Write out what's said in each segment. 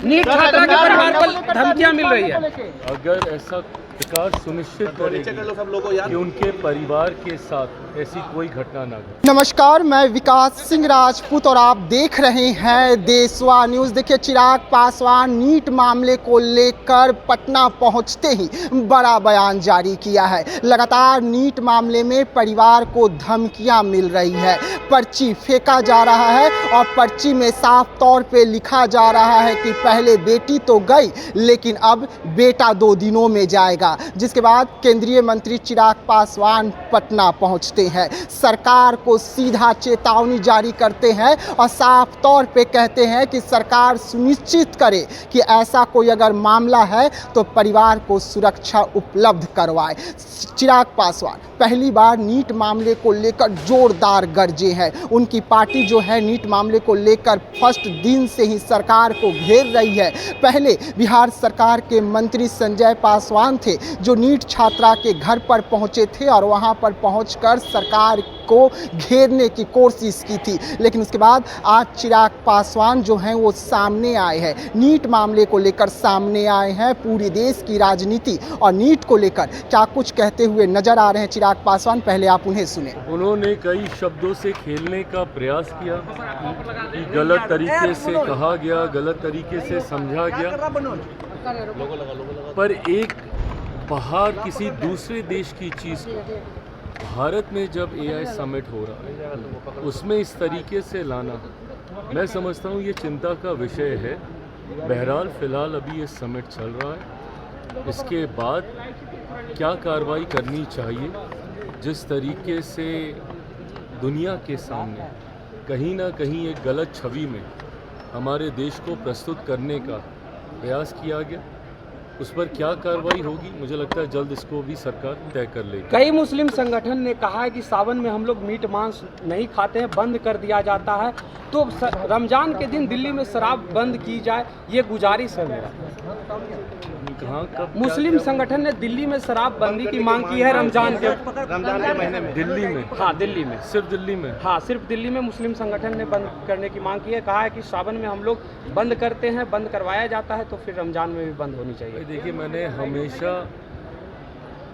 NEET छात्रा के परिवार को धमकियां मिल रही है। अगर ऐसा सरकार सुनिश्चित करेगी कि उनके परिवार के साथ ऐसी कोई घटना ना घटे। नमस्कार, मैं विकास सिंह राजपूत और आप देख रहे हैं देशवा न्यूज़। देखिए, चिराग पासवान नीट मामले को लेकर पटना पहुंचते ही बड़ा बयान जारी किया है। लगातार नीट मामले में परिवार को धमकियां मिल रही है, पर्ची फेंका जा रहा है और पर्ची में साफ तौर पे लिखा जा रहा है कि पहले बेटी तो गई लेकिन अब बेटा 2 दिनों में जाएगा। जिसके बाद केंद्रीय मंत्री चिराग पासवान पटना पहुंचते हैं, सरकार को सीधा चेतावनी जारी करते हैं और साफ तौर पे कहते हैं कि सरकार सुनिश्चित करे कि ऐसा कोई अगर मामला है तो परिवार को सुरक्षा उपलब्ध करवाए। चिराग पासवान पहली बार नीट मामले को लेकर जोरदार गरजे हैं। उनकी पार्टी जो है नीट मामले को लेकर फर्स्ट दिन से ही सरकार को घेर रही है। पहले बिहार सरकार के मंत्री संजय पासवान थे जो नीट छात्रा के घर पर पहुंचे थे और वहां पर पहुंचकर सरकार को घेरने की कोशिश की थी, लेकिन उसके बाद आज चिराग पासवान जो हैं वो सामने आए हैं, नीट मामले को लेकर सामने आए हैं। पूरे देश की राजनीति और नीट को लेकर क्या कुछ कहते हुए नजर आ रहे हैं चिराग पासवान, पहले आप उन्हें सुने। उन्होंने कई शब्दों से खेलने का प्रयास किया कि गलत तरीके से कहा गया, गलत तरीके से समझा गया, पर एक बाहर किसी दूसरे देश की चीज़ को भारत में जब AI समिट हो रहा है उसमें इस तरीके से लाना, मैं समझता हूँ ये चिंता का विषय है। बहरहाल फ़िलहाल अभी ये समिट चल रहा है, इसके बाद क्या कार्रवाई करनी चाहिए, जिस तरीके से दुनिया के सामने कहीं ना कहीं एक गलत छवि में हमारे देश को प्रस्तुत करने का प्रयास किया गया, उस पर क्या कार्रवाई होगी, मुझे लगता है जल्द इसको भी सरकार तय कर लेगी। कई मुस्लिम संगठन ने कहा है कि सावन में हम लोग मीट मांस नहीं खाते हैं, बंद कर दिया जाता है, तो रमजान के दिन दिल्ली में शराब बंद की जाए, ये गुजारिश है मेरा। कहाँ कब मुस्लिम संगठन ने दिल्ली में शराब बंदी की मांग की है रमजान के महीने में दिल्ली में? हाँ, दिल्ली में, सिर्फ दिल्ली में? हाँ, सिर्फ दिल्ली में मुस्लिम संगठन ने बंद करने की मांग की है। कहा है कि सावन में हम लोग बंद करते हैं, बंद करवाया जाता है, तो फिर रमजान में भी बंद होनी चाहिए। देखिए, मैंने हमेशा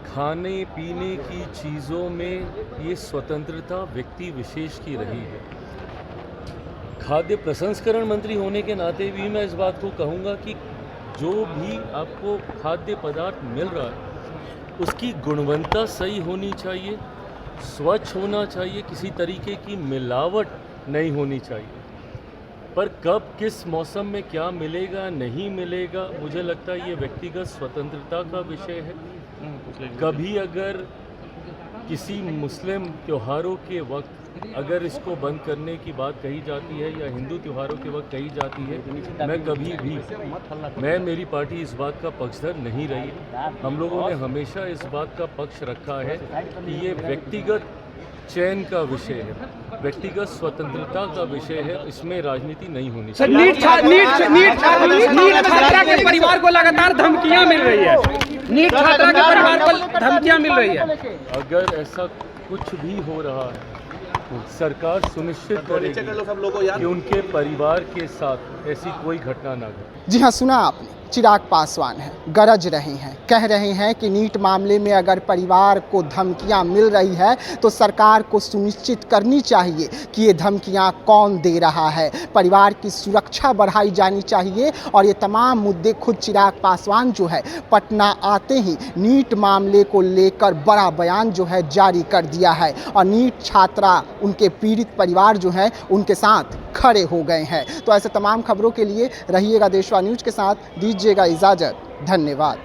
खाने पीने की चीज़ों में ये स्वतंत्रता व्यक्ति विशेष की रही है। खाद्य प्रसंस्करण मंत्री होने के नाते भी मैं इस बात को कहूँगा कि जो भी आपको खाद्य पदार्थ मिल रहा है उसकी गुणवत्ता सही होनी चाहिए, स्वच्छ होना चाहिए, किसी तरीके की मिलावट नहीं होनी चाहिए। पर कब किस मौसम में क्या मिलेगा नहीं मिलेगा, मुझे लगता है ये व्यक्तिगत स्वतंत्रता का विषय है। कभी अगर किसी मुस्लिम त्योहारों के वक्त अगर इसको बंद करने की बात कही जाती है या हिंदू त्योहारों के वक्त कही जाती है, मैं कभी भी मेरी पार्टी इस बात का पक्षधर नहीं रही। हम लोगों ने हमेशा इस बात का पक्ष रखा है कि ये व्यक्तिगत चयन का विषय है, व्यक्तिगत स्वतंत्रता का विषय है, इसमें राजनीति नहीं होनी चाहिए। नीट छात्रा के परिवार को लगातार धमकियां मिल रही है, नीट छात्रा के परिवार को धमकियां मिल रही है। अगर ऐसा कुछ भी हो रहा है तो सरकार सुनिश्चित करेगी कि उनके परिवार के साथ ऐसी कोई घटना ना घटे। जी हाँ, सुना आपने, चिराग पासवान हैं, गरज रहे हैं, कह रहे हैं कि नीट मामले में अगर परिवार को धमकियां मिल रही है तो सरकार को सुनिश्चित करनी चाहिए कि ये धमकियां कौन दे रहा है, परिवार की सुरक्षा बढ़ाई जानी चाहिए। और ये तमाम मुद्दे खुद चिराग पासवान जो है पटना आते ही नीट मामले को लेकर बड़ा बयान जो है जारी कर दिया है और नीट छात्रा, उनके पीड़ित परिवार जो है उनके साथ खड़े हो गए हैं। तो ऐसे तमाम खबरों के लिए रहिएगा देशवा न्यूज़ के साथ, दीजिएगा इजाज़त, धन्यवाद।